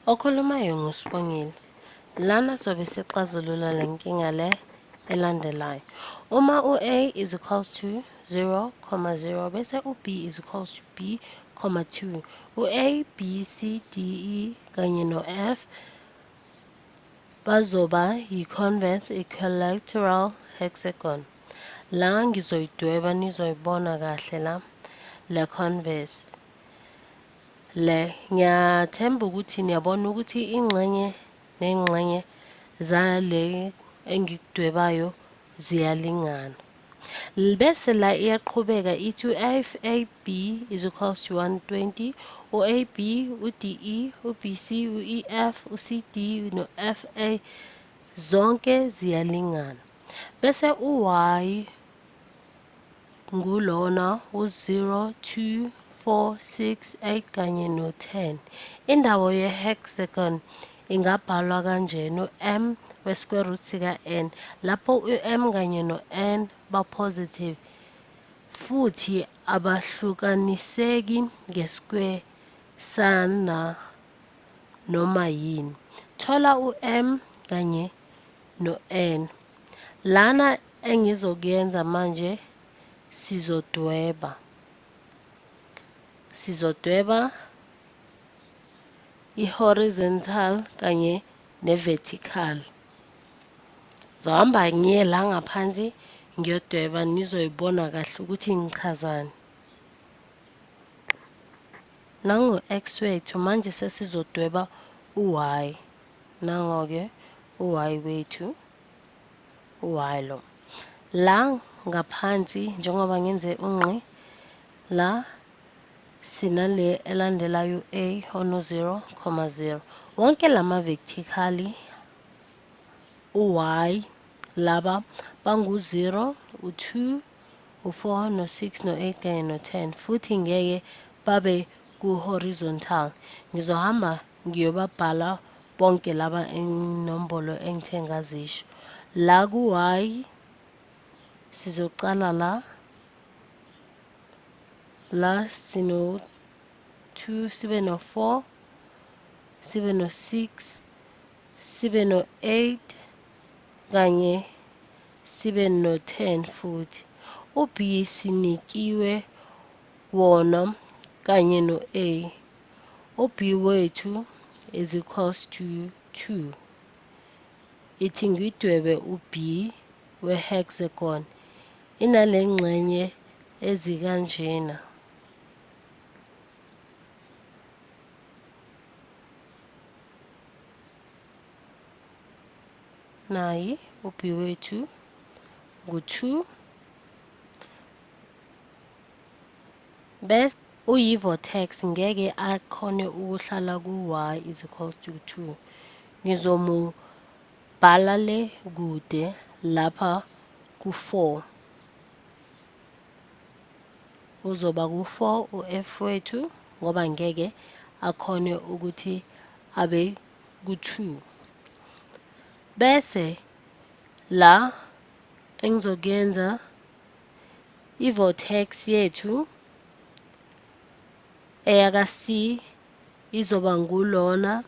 Okhulumayo nguSibongile. Lana sobe sixazulula le nkinga le elandelayo. Uma u-A is equals to 0,0 bese u-B is equals to B, 2. U-A, B, C, D, E kanye no-F bazoba yi-convex equilateral hexagon. La ngizoyidweba nizoyibona kahle la le convex. Le ngiyathemba ukuthi niyabona ukuthi ingxenye nengxenye zale engikudwebayo ziyalingana. Bese la iyaqhubeka ithi u-F A B is equals to 120, u-AB, u-DE, u-BC, u-EF, u-CD no-FA zonke ziyalingana. Bese u-Y ngulona u-0, 2, 4, 6, 8 kanye no-10. Indawo ye-hexagon ingabhalwa kanjena u-m we-square root sika-n lapho u-m kanye no-n ba-positive futhi abahlukaniseki nge-square noma yini. Thola u-m kanye no-n. Lana engizokuyenza manje sizodweba i-horizontal kanye ne-vertical. Zohamba ngiye la ngaphansi ngiyodweba nizoyibona kahle ukuthi ngichazani. Nangu-x wethu manje sesizodweba u-y. Nango-ke u-y wethu, u-y lo. La ngaphansi njengoba ngenze unqi la sinale elandelayo a ono-0,0. Wonke lama-vertically u-y laba bangu-0, u-2, u-4, no-6, no-8 kanye no-10 futhi ngeke babe ku-horizontal. Ngizohamba ngiyobabhala bonke laba inombolo engithe ngazisho. La ku-y sizocala la sino-2 sibe no-4 sibe no-6 sibe no-8 kanye sibe no-10 futhi. U-B sinikiwe wona kanye no-A. U-B wethu is equals to 2. Ithi ngidwebe u-B we-hexagon inale ngxenye ezikanjena. Nayi u-B wethu ngu-2 bese uyi-vortex ngeke akhone ukuhlala ku-y is equals to 2. Ngizomubhala le kude lapha ku-4. Uzoba ku-4 u-F wethu ngoba ngeke akhone ukuthi abe ku-2. Bese la engizokuyenza i-vortex yethu eyaka-C izoba ngulona.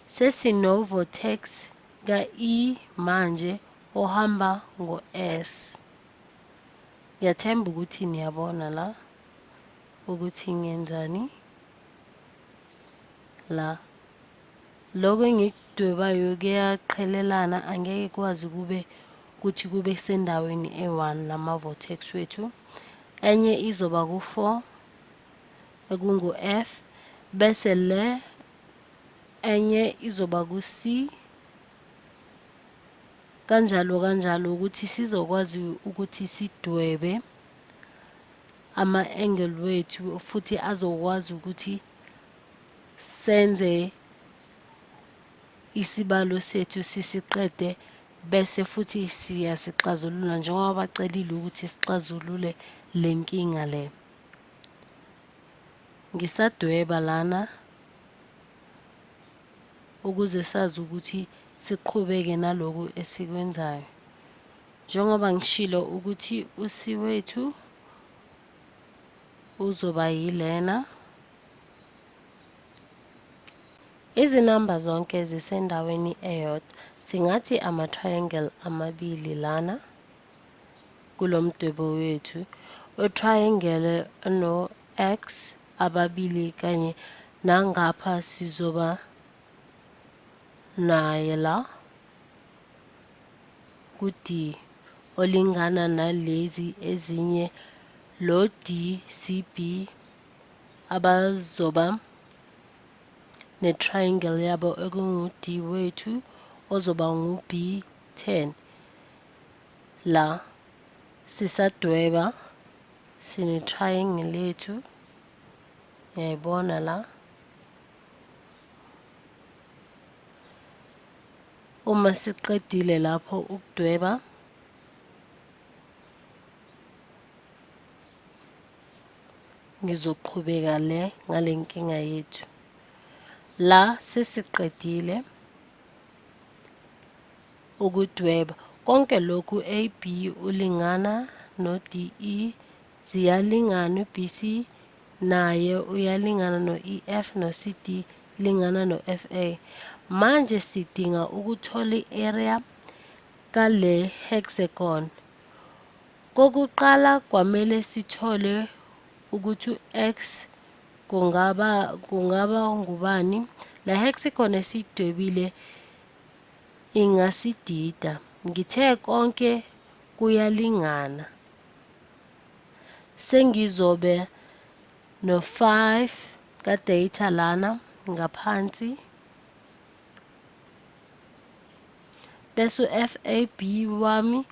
Sesino-vortex ka-E manje ohamba ngo-S. Ngiyathemba ukuthi niyabona la ukuthi ngiyenzani la. Lokho engikudwebayo kuyaqhelelana angeke kwazi ukuthi kube sendaweni e-1 lama-vortex wethu. Enye izoba ku-4 ekungu-F bese le enye izoba ku-C kanjalo ukuthi sizokwazi ukuthi sidwebe ama-angle wethu futhi azokwazi ukuthi senze isibalo sethu sisiqede bese futhi siyasixazulula njengoba bacelile ukuthi sixazulule le nkinga le. Ngisadweba lana ukuze sazi ukuthi siqhubeke naloku esikwenzayo. Njengoba ngishilo ukuthi u-C wethu uzoba yilena Izinamba zonke zisendaweni eyodwa. Singathi ama-triangle amabili lana kulomdwebo wethu. U-triangle no-x ababili kanye nangapha sizoba naye la ku-D olingana nalezi ezinye lo D CB abazoba ne-triangle yabo ekungu-D wethu ozoba ngu-B10. La sisadweba sine-triangle yethu, ngiyayibona la. Uma siqedile lapho ukudweba ngizoqhubeka ngale nkinga yethu. La sesiqedile ukudweba konke lokhu AB ulingana no-DE ziyalingana, u-BC naye uyalingana no-EF no-CD lingana no-FA. Manje sidinga ukuthola i-area kale hexagon. Kokuqala kwamele sithole ukuthi u-X kungaba ngubani. La hexagon esiyidwebile ingasidida. Ngithe konke kuyalingana. Sengizobe no-5 ka-data lana ngaphansi. Bese u-FAB wami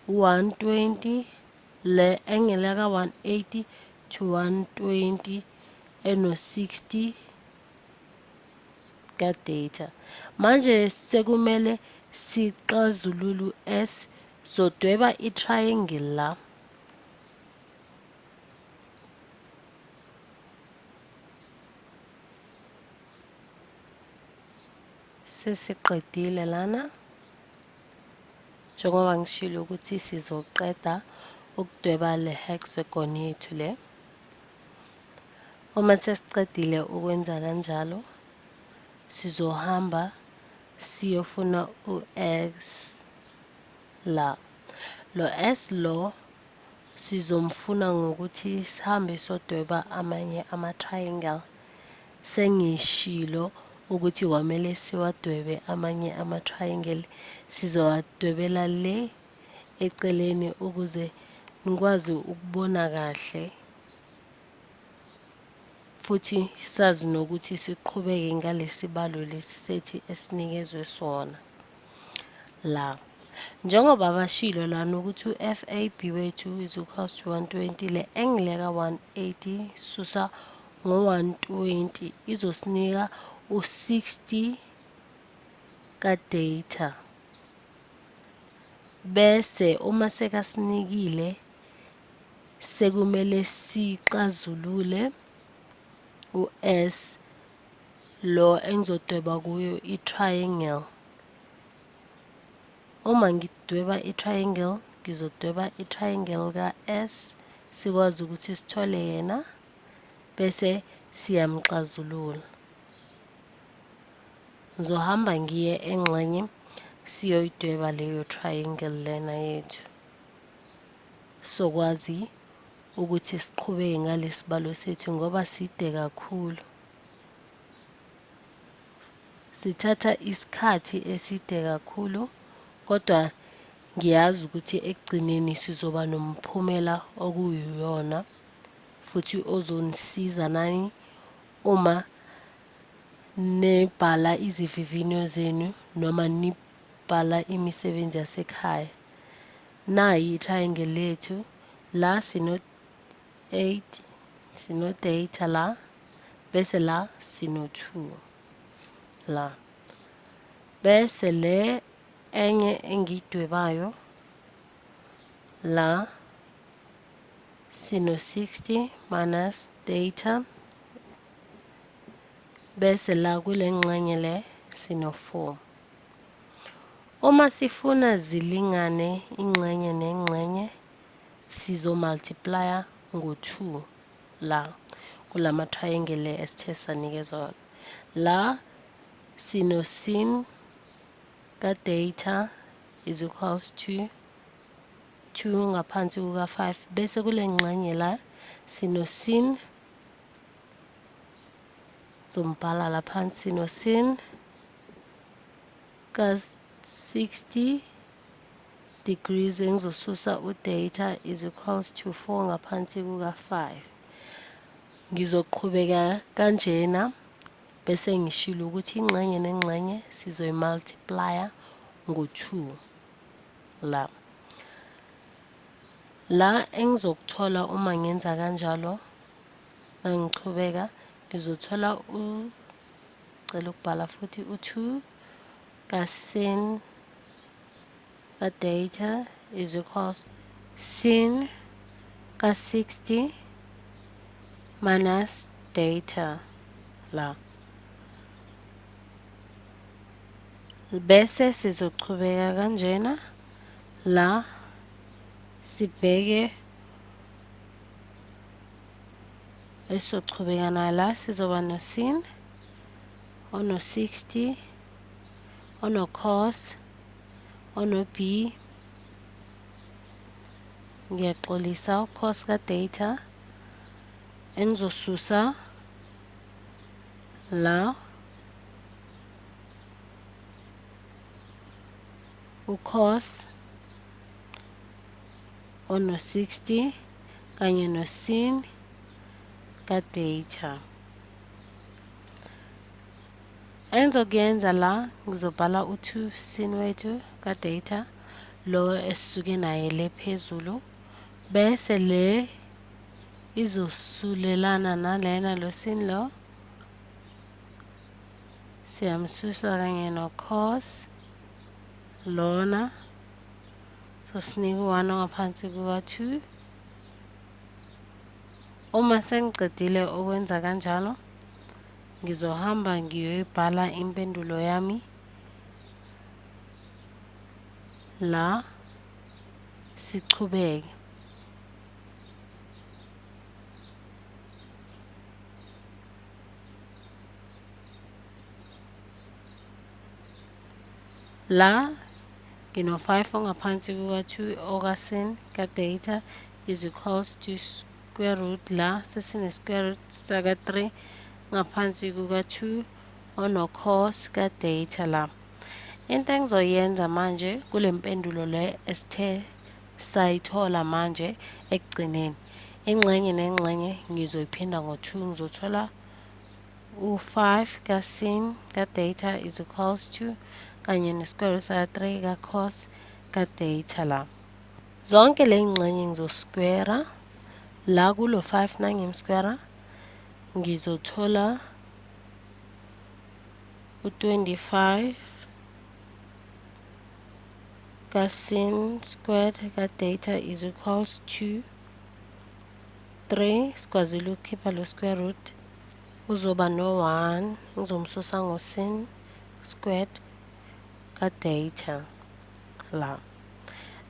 120 le angle ka-180 to 120 eno-60 ka-data. Manje sekumele sixazulule S zodweba i-triangle la. Sesiqedile lana njengoba ngishilo ukuthi sizoqeda ukudweba le hexagon yethu le. Uma sesiqedile ukwenza kanjalo sizohamba siyofuna u-S la. Lo S lo sizomfuna ngokuthi sihambe sodweba amanye ama-triangle. Sengishilo ukuthi kwamele siwadwebe amanye ama-triangle. Sizowadwebela le eceleni ukuze nikwazi ukubona kahle futhi sazi nokuthi siqhubeke ngalesi balo lesi sethi esinikezwe sona la. Njengoba bashilo lana ukuthi u-FAB wethu is equals to 120 le angle ka-180 susa ngo-120 izosinika u-60 ka-data. Bese uma sekasinikile sekumele sixazulule u-S lo engizodweba kuyo i-triangle. Uma ngidweba i-triangle ngizodweba i-triangle ka-S sikwazi ukuthi sithole yena bese siyamxazulula. Ngizohamba ngiye engxenye siyoyidweba leyo triangle lena yethu. Sokwazi ukuthi siqhubeke ngalesibalo sethu ngoba side kakhulu. Sithatha isikhathi eside kakhulu kodwa ngiyazi ukuthi ekugcineni sizoba nomphumela okuyiyona futhi ozonisiza nani uma nebhala izivivinyo zenu noma nibhala imisebenzi yasekhaya. Nayi i-triangle lethu la sino-8 sino-data la bese la sino-2 la. Bese le enye engiyidwebayo la sino-60 minus data bese la kule ngxenye le sino-4. Uma sifuna zilingane ingxenye nengxenye sizomultiplya ngo-2 la kulama triangle esithe sanikezwa la Sin ka-data is equals to 2 ngaphansi kuka-5 bese kule ngxenye la sin zombhala laphansi sin ka-60 degrees engizosusa u-data is equals to 4 ngaphansi kuka-5. Ngizoqhubeka kanjena bese ngishilo ukuthi ingxenye nengxenye sizoyi-multiplya ngo-2 la engizokuthola uma ngenza kanjalo nangiqhubeka ngizothola cela ukubhala futhi u-2 ka-sin ka-data is equals sin ka-60 minus data la. Bese sizoqhubeka kanjena la sibheke esizoqhubeka nayo la sizoba no-sin ono-60 ono-cos ono-b ngiyaxolisa u-cos ka-data engizosusa la u-cos ono-60 kanye no-sin ka-data. Engizokuyenza la ngizobhala u-2 sin wethu ka-data lo esisuke naye le phezulu bese le izosulelana nalena lo sin lo siyamsusa kanye no-cos lona sosinika u-1 ngaphansi kuka-2. Uma sengiqedile ukwenza kanjalo ngizohamba ngiyoyibhala impendulo yami la sichubeke. La ngino-5 ongaphansi kuka-2 okasin ka-data is equals to square root la sesine-square root saka-3 ngaphansi kuka-2 ono-cos ka-data la. Into engizoyenza manje kule mpendulo le esithe sayithola manje ekugcineni ingxenye nengxenye ngizoyiphinda ngo-2 ngizothola u-5 ka-sin ka-data is equals to kanye ne-square root saka-3 ka-cos ka-data la. Zonke le ngxenye ngizoskwera la kulo 5 nangimskwera ngizothola u-25 ka-sin squared ka-data is equals to 3 sikwazile ukukhipha lo square root uzoba no-1 ngizomsusa ngo-sin squared ka-data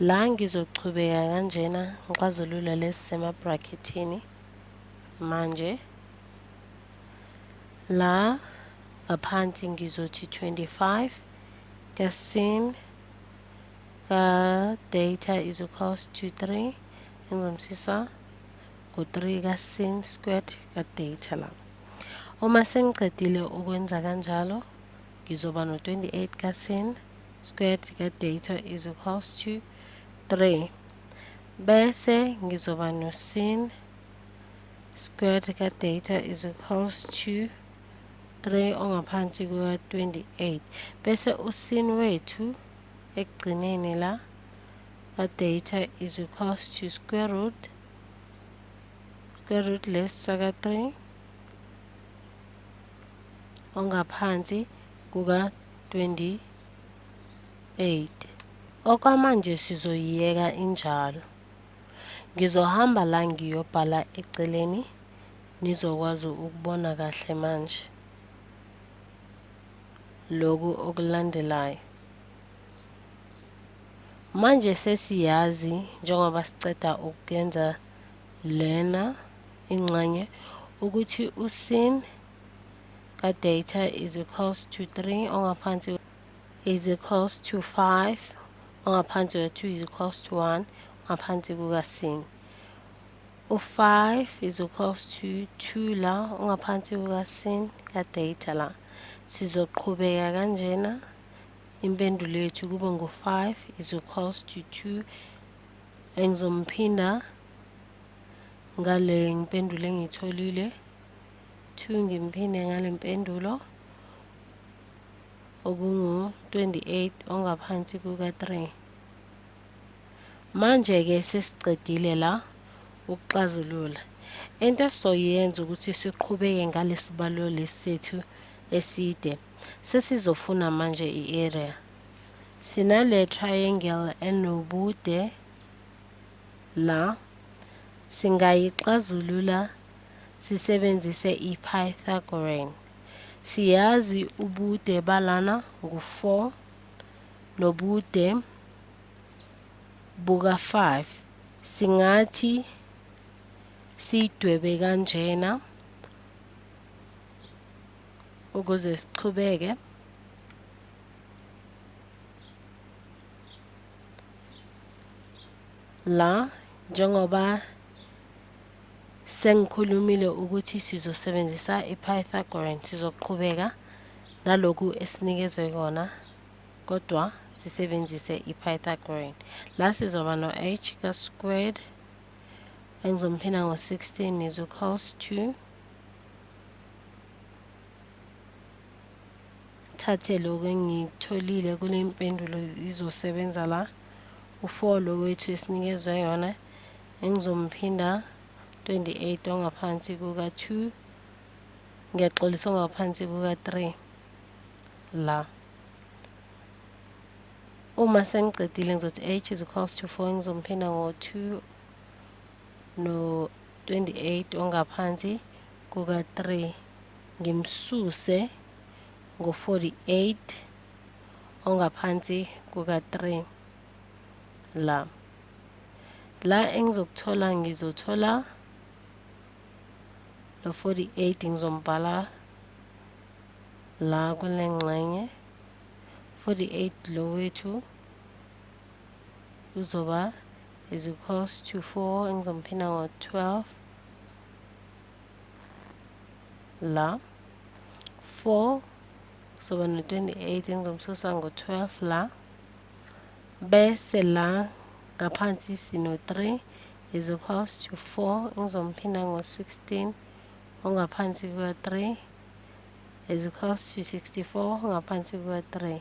la ngizochubeka kanjena ngixazulula lesi sema-bracketini manje la ngaphansi ngizothi 25 ka-sin ka-data is equals to 3 ngizomsisa ngo-3 ka-sin squared ka-data la. Uma sengiqedile ukwenza kanjalo ngizoba no-28 ka-sin squared ka-data is equals to 3 bese ngizoba no-sin squared ka-data is equals to 3 ongaphansi kuka-28 bese u-sin wethu ekugcineni la ka-data is equals to square root lesi saka-3 ongaphansi kuka-28. Okwamanje sizoyiyeka injalo. Ngizohamba la ngiyobhala eceleni nizokwazi ukubona kahle manje loku okulandelayo. Manje sesiyazi njengoba siceda ukuyenza lena ingxenye ukuthi u-sin ka-data is equals to 3 ongaphansi is equals to 5 ongaphansi kwe-2 is equals to 1 ngaphansi kuka-sin. U-5 is equals to 2 la ongaphansi kuka-sin ka-data la. Sizoqhubeka kanjena impendulo yethu kube ngu-5 is equals to 2. Engizomphinda ngale impendulo engiyitholile 2 ngimphinde ngale mpendulo okungu-28 ongaphansi kuka-3. Manje-ke sesiqedile la ukuxazulula. Into esizoyenza ukuthi siqhubeke ngalesibalo lesi sethu eside. Sesizofuna manje i-area. Sinale triangle enobude la. Singayixazulula sisebenzise i-Pythagorean. Siyazi ubude balana ngu-4 nobude buka-5. Singathi sidwebe kanjena ukuze siqhubeke. La njengoba sengikhulumile ukuthi sizosebenzisa i-Pythagorean, sizoqhubeka naloku esinikezwe kona kodwa sisebenzise i-Pythagorean. La sizoba no-h ka-squared engizomphinda ngo-16 is equals to thathe lokhu engitholile kule mpendulo izosebenza la. U-4 lo wethu esinikezwe yona engizomphinda 28 ongaphansi kuka-2 ngiyaxolisa ongaphansi kuka-3 la. Uma sengiqedile ngizothi h is equals to 4 ngizomphinda ngo-2 no-28 ongaphansi kuka-3 ngimsuse ngo-48 ongaphansi kuka-3 la. La engizokuthola ngizothola lo 48 ngizombhala la kule ngxenye. 48 lo wethu uzoba is equals to 4 engizomphinda ngo-12 la. 4 kuzoba no-28 engizomsusa ngo-12 la. Bese la ngaphansi sino-3 is equals to 4 engizomphinda ngo-16 ongaphansi kuka-3 is equals to 64 ngaphansi kuka-3.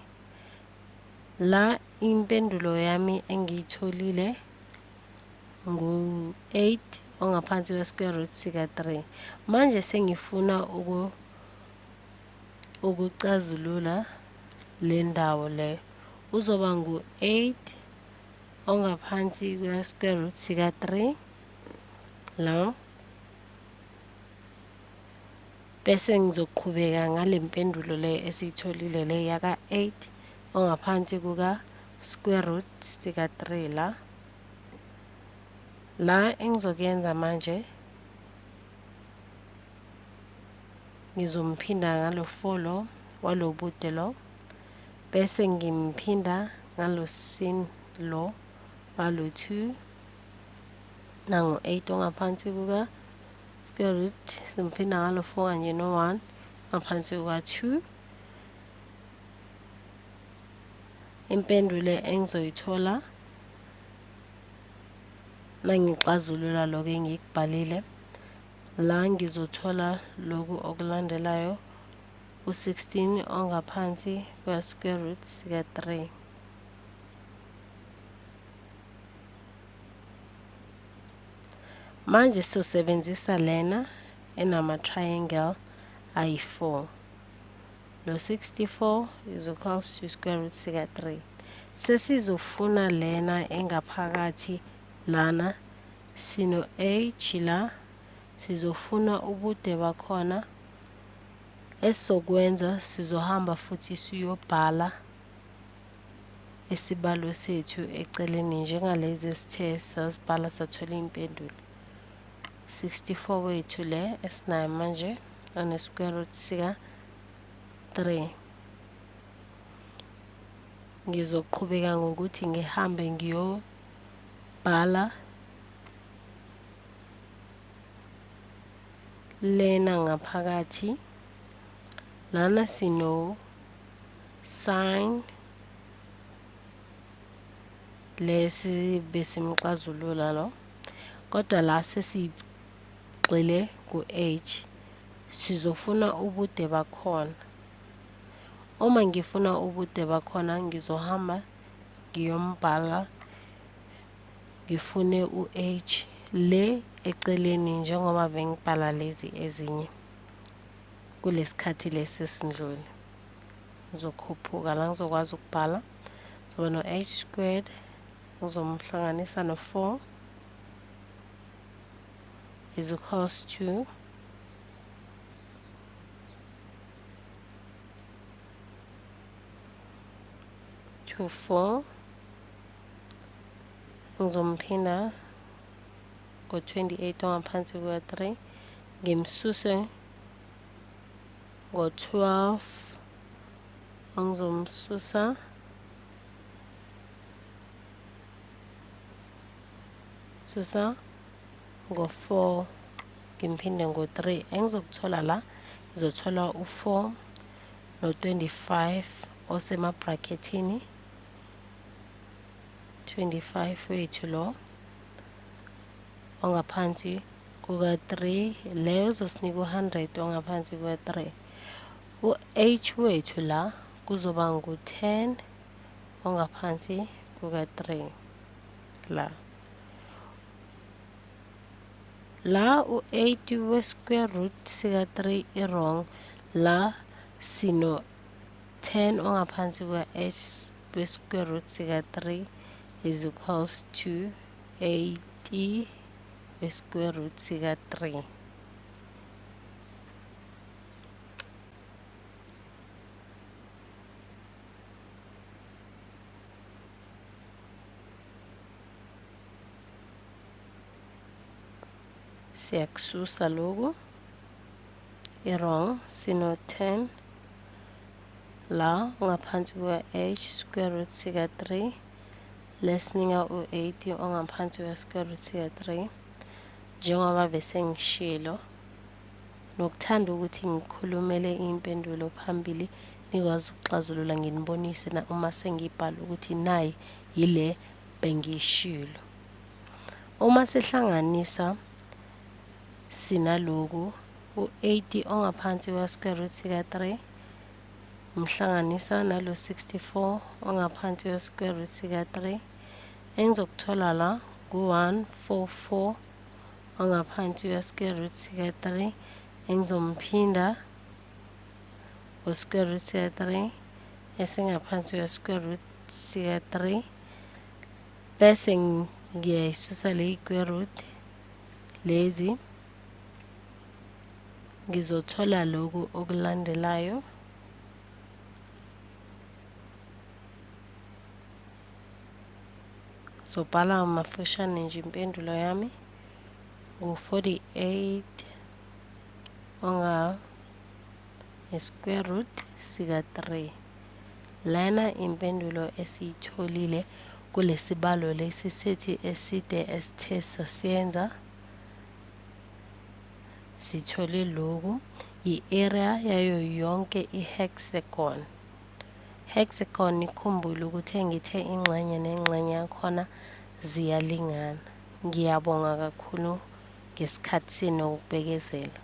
La impendulo yami engiyitholile ngu-8 ongaphansi kwe-square root sika-3. Manje sengifuna ukucazulula le ndawo le. Uzoba ngu-8 ongaphansi kwe-square root sika-3 la. Bese ngizoqhubeka ngale mpendulo le esiyitholile le yaka-8 ongaphansi kuka-square root sika-3 la. La engizokuyenza manje ngizomphinda ngalo 4 lo walobude lo bese ngimphinda ngalo sin lo walo 2 nango-8 ongaphansi kuka-square root simphinda ngalo 4 kanye no-1 ngaphansi kuka-2. Impendulo engizoyithola nangixazulula lokho engikubhalile la ngizothola lokhu okulandelayo u-16 ongaphansi kwe-square root sika-3. Manje sisebenzisa lena enama-triangle ayi-4. Lo 64 is equals to square root sika-3. Sesizofuna lena engaphakathi lana sino h la sizofuna ubude bakhona. Esizokwenza sizohamba futhi siyobhala isibalo sethu eceleni njengalezi esithe sasibhala sathola impendulo. 64 wethu le esinayo manje one square root sika 3. Ngizoqhubeka ngokuthi ngihambe ngiyobhala lena ngaphakathi. Lana sino sin lesi besimxazulula lo, kodwa la sesigxile ku-h sizofuna ubude bakhona. Uma ngifuna ubude bakhona ngizohamba ngiyombhala ngifune u-h le eceleni njengoba bengibhala lezi ezinye kulesikhathi lesi esindlule. Ngizokhuphuka la ngizokwazi ukubhala, zoba no-h squared ngizomhlanganisa no-4 is equals to 4. Ngizomphinda ngo-28 ongaphansi kuka-3 ngimsuse ngo-12 ngizomsusa ngo-4 ngimphinde ngo-3. Engizokuthola la ngizothola u-4 no-25 osemabhrakethini. 25 wethu lo ongaphansi kuka-3 leyo uzosinika u-100 ongaphansi kuka-3. U-h wethu la kuzoba ngu-10 ongaphansi kuka-3 la u-8 we-square root sika-3 i-wrong. La sino 10 ongaphansi kuka-h we-square root sika-3 is equals to 80 we-square root sika-3. Siyakususa loku i-wrong, sino 10 la ongaphansi kuka-h square root sika-3 lesinika u-80 ongaphansi kuka-square root sika-3. Njengoba bese ngishilo nokuthanda ukuthi ngikhulumele impendulo phambili nikwazi ukuxazulula nginibonise uma sengibhala ukuthi nayi yile bengishilo. Uma sihlanganisa sinaloku u-80 ongaphansi kwa-square root sika-3 umhlanganisa nalo 64 ongaphansi kwa-square root sika-3. Engizokuthola la ku-144 ongaphansi kwa-square root sika-3 engizomphinda ngo-square root sika-3 esingaphansi kwa-square root sika-3 bese ngiyayisusa le square root lezi ngizothola loku okulandelayo. Sobhala mafushane nje impendulo yami ngu-48 nge-square root sika-3. Lana impendulo esiyitholile kulesibalo lesi sethi eside esithe sasiyenza. Sithole loku i-area yayo yonke i-hexagon. Hexagon ikhumbule ukuthi engithe ingxenye nengxenye yakhona ziyalingana. Ngiyabonga kakhulu ngesikhathi senu ukubekezela.